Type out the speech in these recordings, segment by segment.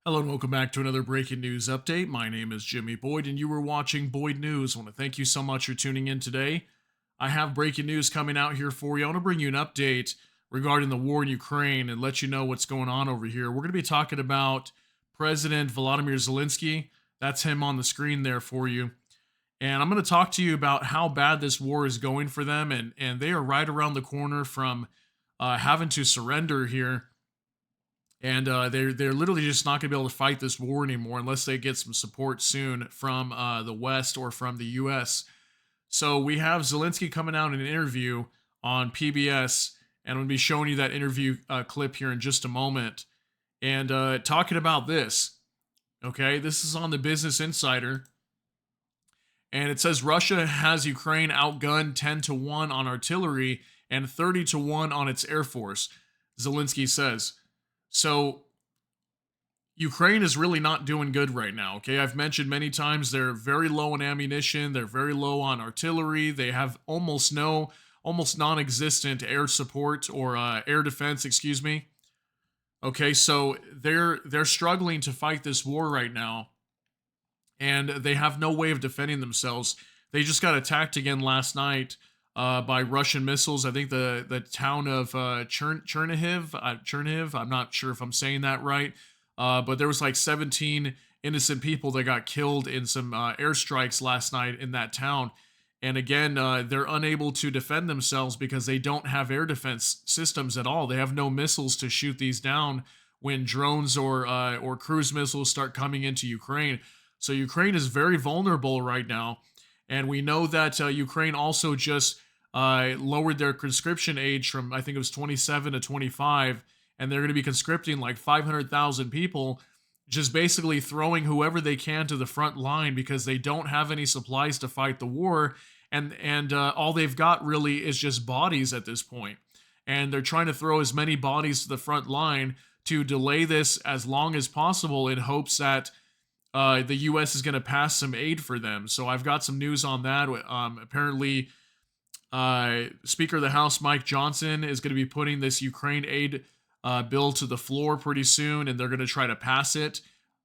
Hello and welcome back to another breaking news update. My name is Jimmy Boyd and you were watching Boyd News. I want to thank you so much for tuning in today. I have breaking news coming out here for you. I want to bring you an update regarding the war in Ukraine and let you know what's going on over here. We're going to be talking about President Volodymyr Zelensky. That's him on the screen there for you. And I'm going to talk to you about how bad this war is going for them. And they are right around the corner from having to surrender here, and they're literally just not going to be able to fight this war anymore unless they get some support soon from the West or from the U.S. So we have Zelensky coming out in an interview on PBS, and I'm going to be showing you that interview clip here in just a moment, and talking about this. Okay, this is on the Business Insider, and it says Russia has Ukraine outgunned 10-1 on artillery and 30-1 on its air force, Zelensky says. So Ukraine is really not doing good right now. Okay, I've mentioned many times they're very low on ammunition, they're very low on artillery, they have almost non-existent air support or air defense, excuse me. Okay, so they're struggling to fight this war right now, and they have no way of defending themselves. They just got attacked again last night by Russian missiles. I think the town of Chernihiv. I'm not sure if I'm saying that right, but there was like 17 innocent people that got killed in some airstrikes last night in that town. And again, they're unable to defend themselves because they don't have air defense systems at all. They have no missiles to shoot these down when drones or cruise missiles start coming into Ukraine. So Ukraine is very vulnerable right now. And we know that Ukraine also just lowered their conscription age from, I think it was 27 to 25, and they're going to be conscripting like 500,000 people, just basically throwing whoever they can to the front line because they don't have any supplies to fight the war, and all they've got really is just bodies at this point. And they're trying to throw as many bodies to the front line to delay this as long as possible in hopes that the U.S. is going to pass some aid for them. So I've got some news on that. Apparently, Speaker of the House Mike Johnson is going to be putting this Ukraine aid bill to the floor pretty soon, and they're going to try to pass it.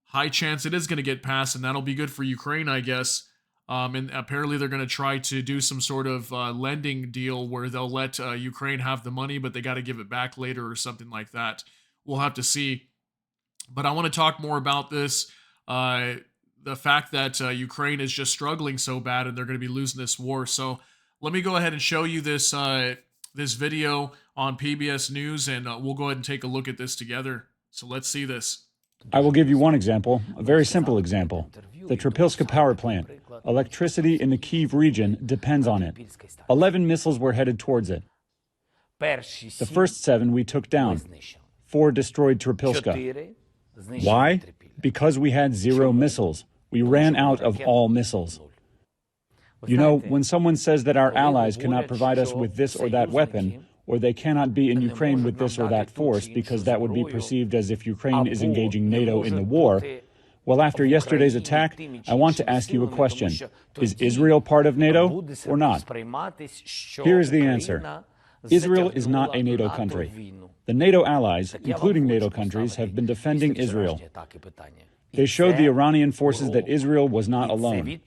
High chance it is going to get passed, and that'll be good for Ukraine, I guess. And apparently they're going to try to do some sort of lending deal where they'll let Ukraine have the money, but they got to give it back later or something like that. We'll have to see. But I want to talk more about this. The fact that Ukraine is just struggling so bad and they're going to be losing this war. So let me go ahead and show you this this video on PBS News, and we'll go ahead and take a look at this together. So let's see this. I will give you one example, a very simple example. The Tropilska power plant. Electricity in the Kyiv region depends on it. 11 missiles were headed towards it. The first 7 we took down. 4 destroyed Tropilska. Why? Because we had 0 missiles. We ran out of all missiles. You know, when someone says that our allies cannot provide us with this or that weapon, or they cannot be in Ukraine with this or that force because that would be perceived as if Ukraine is engaging NATO in the war, well, after yesterday's attack, I want to ask you a question. Is Israel part of NATO or not? Here is the answer. Israel is not a NATO country. The NATO allies, including NATO countries, have been defending Israel. They showed the Iranian forces that Israel was not alone.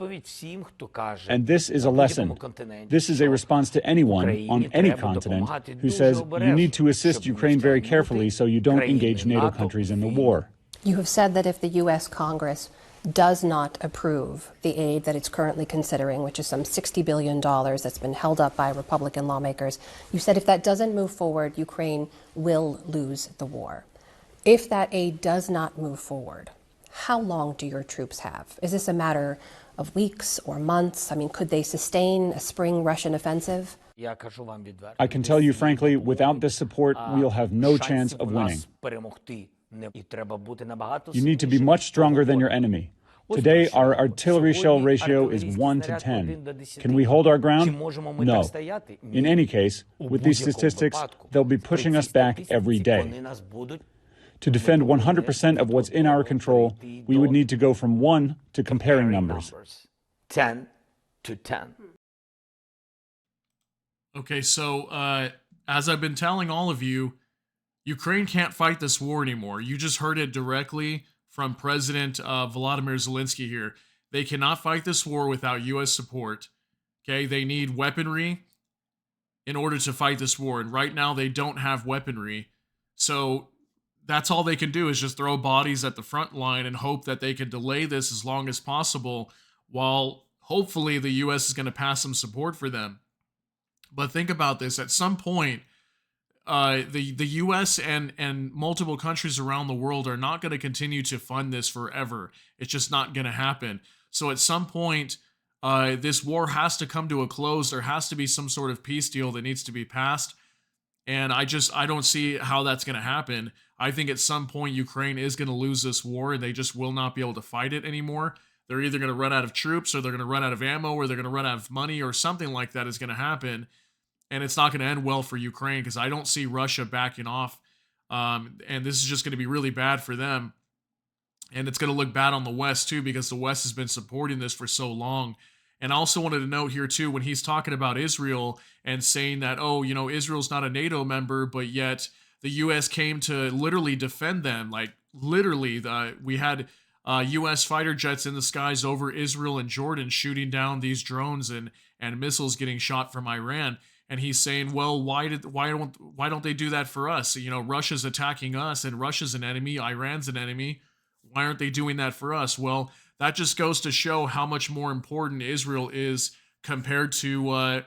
And this is a lesson. This is a response to anyone on any continent who says you need to assist Ukraine very carefully so you don't engage NATO countries in the war. You have said that if the U.S. Congress does not approve the aid that it's currently considering, which is some $60 billion that's been held up by Republican lawmakers, you said if that doesn't move forward, Ukraine will lose the war. If that aid does not move forward, how long do your troops have? Is this a matter of weeks or months? I mean, could they sustain a spring Russian offensive? I can tell you frankly, without this support, we'll have no chance of winning. You need to be much stronger than your enemy. Today, our artillery shell ratio is 1 to 10. Can we hold our ground? No. In any case, with these statistics, they'll be pushing us back every day. To defend 100% of what's in our control, we would need to go from 1 to comparing numbers. 10 to 10. Okay, so as I've been telling all of you, Ukraine can't fight this war anymore. You just heard it directly from President Volodymyr Zelensky here. They cannot fight this war without U.S. support. Okay, they need weaponry in order to fight this war, and right now they don't have weaponry. So that's all they can do is just throw bodies at the front line and hope that they can delay this as long as possible, while hopefully the U.S. is going to pass some support for them. But think about this: at some point, the U.S. and multiple countries around the world are not going to continue to fund this forever. It's just not going to happen. So at some point, this war has to come to a close. There has to be some sort of peace deal that needs to be passed. And I don't see how that's going to happen. I think at some point Ukraine is going to lose this war and they just will not be able to fight it anymore. They're either going to run out of troops, or they're going to run out of ammo, or they're going to run out of money, or something like that is going to happen. And it's not going to end well for Ukraine, because I don't see Russia backing off. And this is just going to be really bad for them. And it's going to look bad on the West too, because the West has been supporting this for so long. And I also wanted to note here too, when he's talking about Israel and saying that, oh, you know, Israel's not a NATO member, but yet the U.S. came to literally defend them. Like literally, we had U.S. fighter jets in the skies over Israel and Jordan shooting down these drones and missiles getting shot from Iran. And he's saying, well, why don't they do that for us? You know, Russia's attacking us, and Russia's an enemy, Iran's an enemy. Why aren't they doing that for us? Well, that just goes to show how much more important Israel is compared to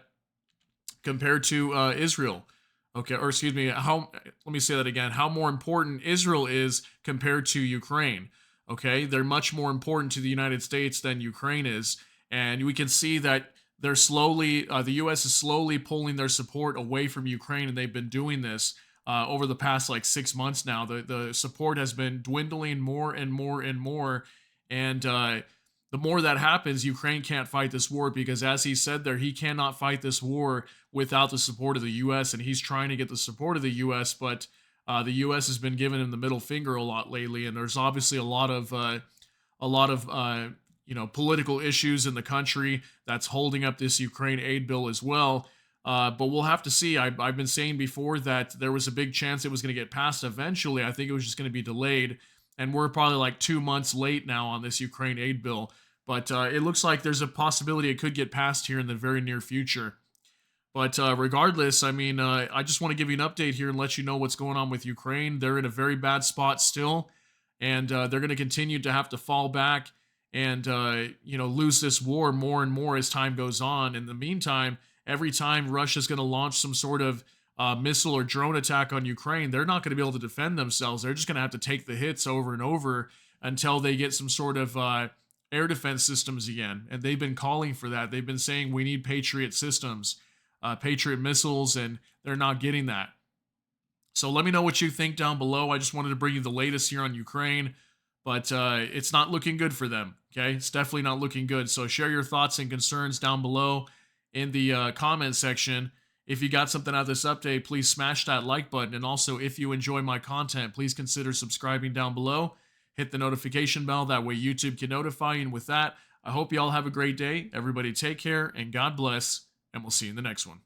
Israel. Okay, or excuse me, let me say that again. How more important Israel is compared to Ukraine. Okay, they're much more important to the United States than Ukraine is, and we can see that they're slowly, the U.S. is slowly pulling their support away from Ukraine, and they've been doing this over the past like 6 months now. The support has been dwindling more and more and more, and the more that happens, Ukraine can't fight this war, because as he said there, he cannot fight this war without the support of the U.S., and he's trying to get the support of the U.S., but the U.S. has been giving him the middle finger a lot lately, and there's obviously a lot of political issues in the country that's holding up this Ukraine aid bill as well. But we'll have to see. I've been saying before that there was a big chance it was going to get passed eventually. I think it was just going to be delayed. And we're probably like 2 months late now on this Ukraine aid bill. But it looks like there's a possibility it could get passed here in the very near future. But regardless, I mean, I just want to give you an update here and let you know what's going on with Ukraine. They're in a very bad spot still. And they're going to continue to have to fall back and lose this war more and more as time goes on. In the meantime, every time Russia's going to launch some sort of missile or drone attack on Ukraine, they're not going to be able to defend themselves. They're just going to have to take the hits over and over until they get some sort of air defense systems again. And they've been calling for that. They've been saying we need Patriot systems, Patriot missiles, and they're not getting that. So let me know what you think down below. I just wanted to bring you the latest here on Ukraine. But it's not looking good for them, okay? It's definitely not looking good. So share your thoughts and concerns down below in the comment section. If you got something out of this update, please smash that like button. And also, if you enjoy my content, please consider subscribing down below. Hit the notification bell. That way YouTube can notify you. And with that, I hope you all have a great day. Everybody take care and God bless. And we'll see you in the next one.